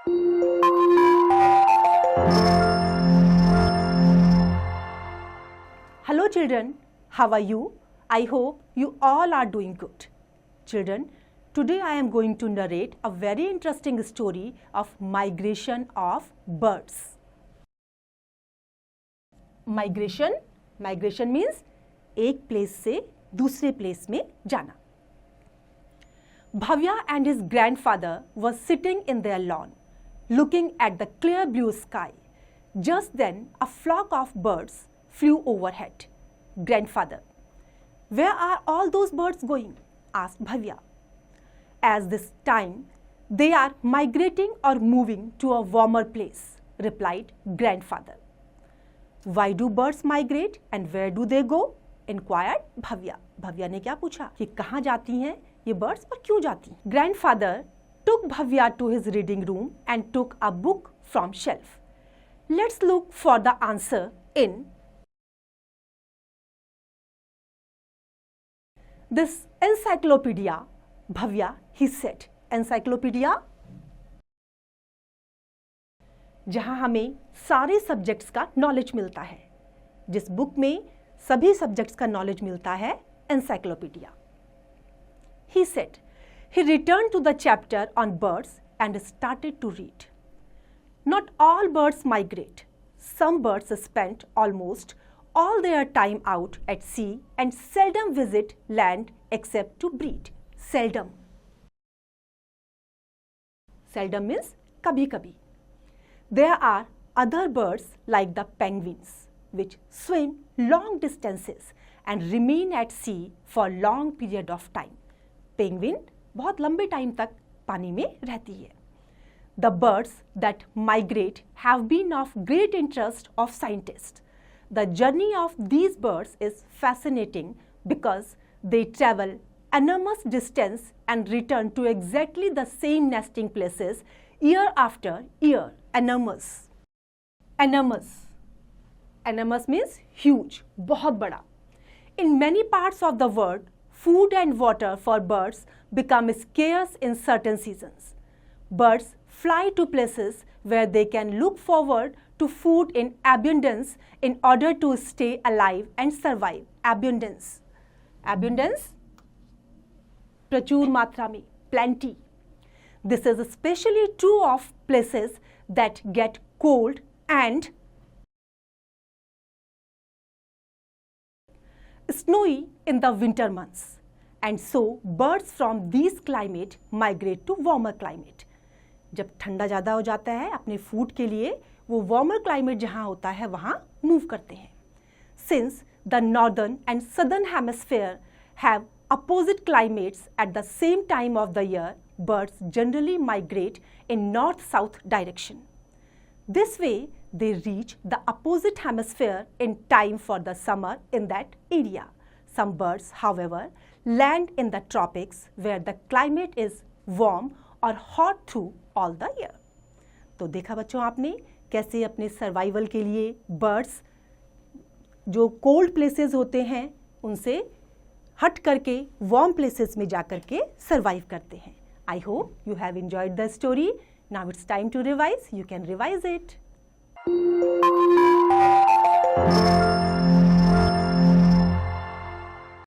Hello children, how are you? I hope you all are doing good. Children, today I am going to narrate a very interesting story of migration of birds. Migration means एक place से दूसरे place में जाना. Bhavya and his grandfather were sitting in their lawn, looking at the clear blue sky. Just then, a flock of birds flew overhead. Grandfather, where are all those birds going? Asked Bhavya. As this time, they are migrating or moving to a warmer place, replied grandfather. Why do birds migrate and where do they go? Inquired Bhavya. Bhavya ने क्या पूछा कि कहाँ जाती हैं ये birds और क्यों जाती हैं? Grandfather took Bhavya to his reading room and took a book from shelf. Let's look for the answer in this encyclopedia. Bhavya, he said. Encyclopedia जहाँ हमें सारे सब्जेक्ट्स का नॉलेज मिलता है. जिस बुक में सभी सब्जेक्ट्स का नॉलेज मिलता है, encyclopedia. He said. He returned to the chapter on birds and started to read. Not all birds migrate. Some birds spend almost all their time out at sea and seldom visit land except to breed. Seldom. Seldom means kabhi-kabhi. There are other birds like the penguins, which swim long distances and remain at sea for long period of time. Penguin बहुत लंबे time तक पानी में रहती है. The birds that migrate have been of great interest of scientists. The journey of these birds is fascinating because they travel enormous distance and return to exactly the same nesting places year after year. Enormous. Enormous. Enormous means huge, बहुत बड़ा. In many parts of the world, food and water for birds become scarce in certain seasons. Birds fly to places where they can look forward to food in abundance in order to stay alive and survive. Abundance. Abundance, प्रचुर मात्रा में, plenty. This is especially true of places that get cold and snowy in the winter months. And so birds from these climate migrate to warmer climate. जब ठंडा ज़्यादा हो जाता है अपने फूड के लिए वो warmer climate जहाँ होता है वहाँ move करते हैं. Since the northern and southern hemisphere have opposite climates at the same time of the year, birds generally migrate in north-south direction. This way, they reach the opposite hemisphere in time for the summer in that area. Some birds, however, land in the tropics where the climate is warm or hot through all the year. तो देखा बच्चों आपने कैसे अपने survival के लिए birds जो cold places होते हैं उनसे हट करके वार्म प्लेसेस में जा करके सर्वाइव करते हैं. I hope you have enjoyed the story. Now it's time to revise. You can revise it.